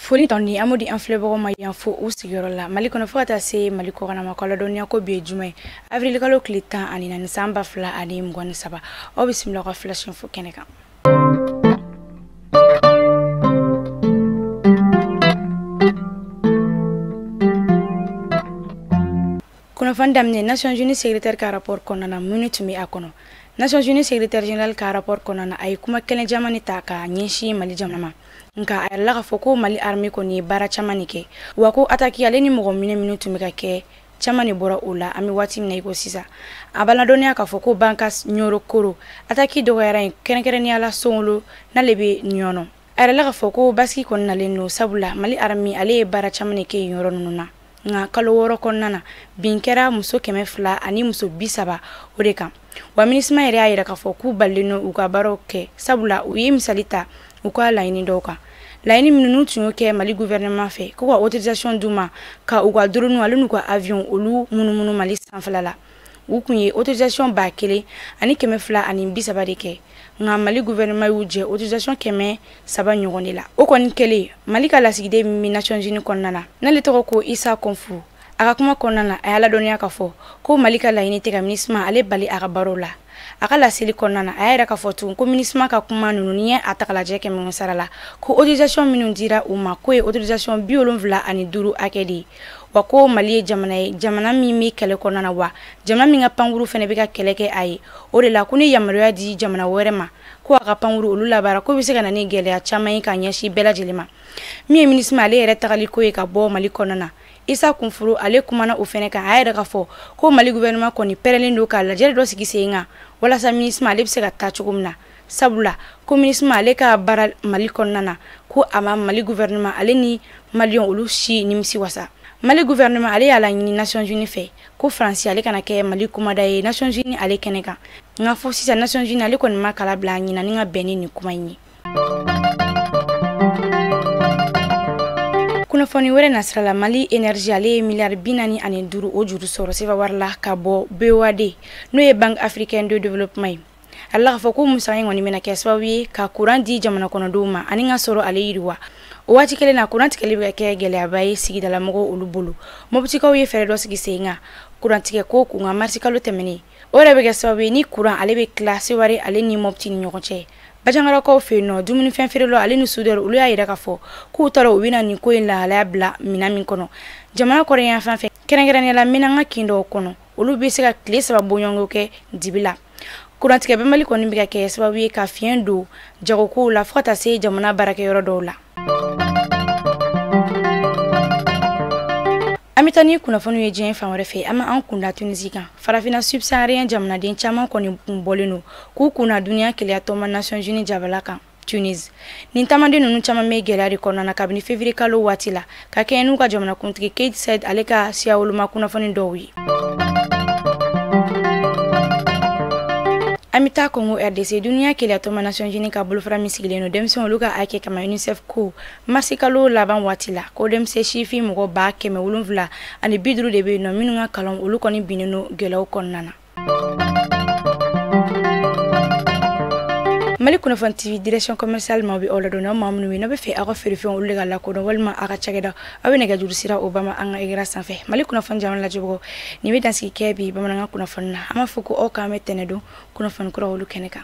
Foli tɔndi amodi an filɛbagaw ma yan fo u sigiyɔrɔ la Mali kɔnɔ fo ka taa se Mali kɔkanama kɔlɔdɔniya ko bi ye juma ye avril kalo tile 14 san 2023 aw bisimila ka flash info kɛnɛ kan. Kunnafoni daminɛ Nations Unies secrétaire ka rapport kɔnɔna minnu tun bɛ a kɔnɔ. Nations Unies secrétaire général ka rapport kɔnɔna a ye kuma kɛnɛ jamani ta ka ɲɛsin Mali jamana ma. Nka a yɛrɛ la k'a fɔ ko Mali armée kɔni ye baara caman kɛ wa ko attaque ale ni mɔgɔ minnu tun bɛ ka kɛ caman de bɔra o la an bɛ waati min na i ko sisan a baladɔniya k'a fɔ ko banka ɲoro koro attaque dɔgɔyara yen kɛrɛnkɛrɛnnenya la Songolo n'ale bɛ ɲɔnɔ a yɛrɛ la k'a fɔ ko basiki kɔni nalen don sabula Mali armée ale ye baara caman kɛ yen yɔrɔ ninnu na nka kalo 6 kɔnɔna na bin kɛra muso 200 ani muso 30 o de kan wa MINUSMA yɛrɛ y'a yira k'a fɔ k'u balilen don u ka baaraw kɛ sabula u ye misali ta u ka laɲini dɔw kan laɲini minnu tun y'o kɛ Mali gouvernement fɛ ko ka autorisation d'u ma ka u ka drone ale n'u ka avion olu munumunu Mali sanfɛla la u kun ye autorisation 1000 ani 230 de kɛ nka Mali gouvernement y'u jɛ autorisation 300 ɲɔgɔn de la o kɔni kɛlen Mali ka lasigiden min Nations Unies kɔnɔna na n'ale tɔgɔ ko Isa Konfu a ka kuma kɔnɔna na a y'a ladɔniya k'a fɔ ko Mali ka laɲini tɛ ka MINUSMA ale bali a ka baaraw la a ka laseli kɔnɔna na a y'a yɛrɛ k'a fɔ tun ko MINUSMA ka kuma ninnu ni ye a ta ka lajɛ kɛ minnu sara la ko autorisation minnu dira u ma ko ye autorisation 75 hakɛ de ye wa ko Mali ye jamana min bɛ kɛlɛ kɔnɔna na wa jamana min ka pankuru fana bɛ ka kɛlɛ kɛ a ye o de la ko ni yamaruya di jamana wɛrɛ ma ko a ka pankuru olu labaara ko bɛ se ka na ni gɛlɛya caman ye ka ɲɛsin bɛɛ lajɛlen ma min ye MINUSMA ale yɛrɛ tagali ko ye ka bɔ Mali kɔnɔna na Isa Konfuru ale kumana o fɛnɛ kan a yɛrɛ k'a fɔ ko Mali gouvernement kɔni pɛrɛlen don ka lajɛ dɔ sigi sen kan walasa MINUSMA ale bɛ se ka taa cogo min na sabula ko MINUSMA ale ka baara Mali kɔnɔna na ko a ma Mali gouvernement ale ni Malien olu si nimisi wasa Mali gouvernement ale y'a laɲini Nations Unies fɛ ko France ale kana kɛ Mali kumada ye Nations Unies ale kɛnɛ kan nka fo sisan Nations Unies ale kɔni ma kala bila ɲina ni ka bɛn ni kuma in ye. Kunnafoni wɛrɛ nasira la Mali énergie ale ye miliyari 45 o juru sɔrɔ sefa wari la ka bɔ BOAD n'o ye Banque africaine de développement ye ala k'a fɔ ko musaka in kɔni bɛna kɛ sababu ye ka courant di jamana kɔnɔdenw ma ani ka sɔrɔ ale yiriwa o waati kelen na courant tigɛli bɛ kɛ gɛlɛyaba ye sigidala mɔgɔw olu bolo mobitikaw ye fɛɛrɛ dɔ sigi sen kan courant tigɛ ko kun ka marisi kalo tɛmɛnen o yɛrɛ bɛ kɛ sababu ye ni courant ale bɛ tila sewari ale ni mobiti ni ɲɔgɔn cɛ Bajangarakaw fɛ yen nɔ dumunifɛn feerelaw ale ni soudeur olu y'a yira k'a fɔ k'u taara u bɛna nin ko in lahalaya bila minɛn min kɔnɔ jamana kɔrɔyan fan fɛ kɛrɛnkɛrɛnnenya la minɛn ka kin dɔw kɔnɔ olu bɛ se ka tile 3 bɔɲɔgɔnko kɛ dibi la courant tigɛ bɛ Mali kɔni bɛ ka kɛ sababu ye ka fiɲɛ don jagokow la fo ka taa se jamana baarakɛyɔrɔ dɔw la. Amitani kunnafoni ye diɲɛ fan wɛrɛ fɛ an ma an kunda Tunisie kan farafina subsaharien jamanaden caman kɔni kun bɔlen don k'u kunna duniya kelenya tɔma Nations Unies jabala kan Tunis nin tamanden ninnu caman bɛ gɛlɛya de kɔnɔna na kabini février kalo waati la ka kɛ n'u ka jamanakuntigi Kais Saied ale ka siya woloma kunnafoni dɔw ye. Amita Congo RDC duniya kelenya tɔma Nations Unies ka bolofara min sigilen don denmisɛnw olu ka hakɛ kama UNICEF ko marsi kalo laban waati la ko denmisɛn sifin mɔgɔ 750 ani 50 de bɛ yen nɔ minnu ka kalan olu kɔni binnen don gɛlɛyaw kɔnɔna na. Mali kunnafoni TV direction commerciale ma bɛ aw ladɔnniya maa minnu bɛ n'aw bɛ fɛ aw ka feerefɛnw olu de ka lakodɔn walima aw ka cakɛda aw bɛ nɛgɛjuru sira o bama an ka écran sanfɛ Mali kunnafoni jamana lajɛbagaw nin bɛ dansigi kɛ bi bamanankan kunnafoni na an b'a fɔ ko aw k'an bɛ tɛnɛ don kunnafoni kuraw olu kɛnɛ kan.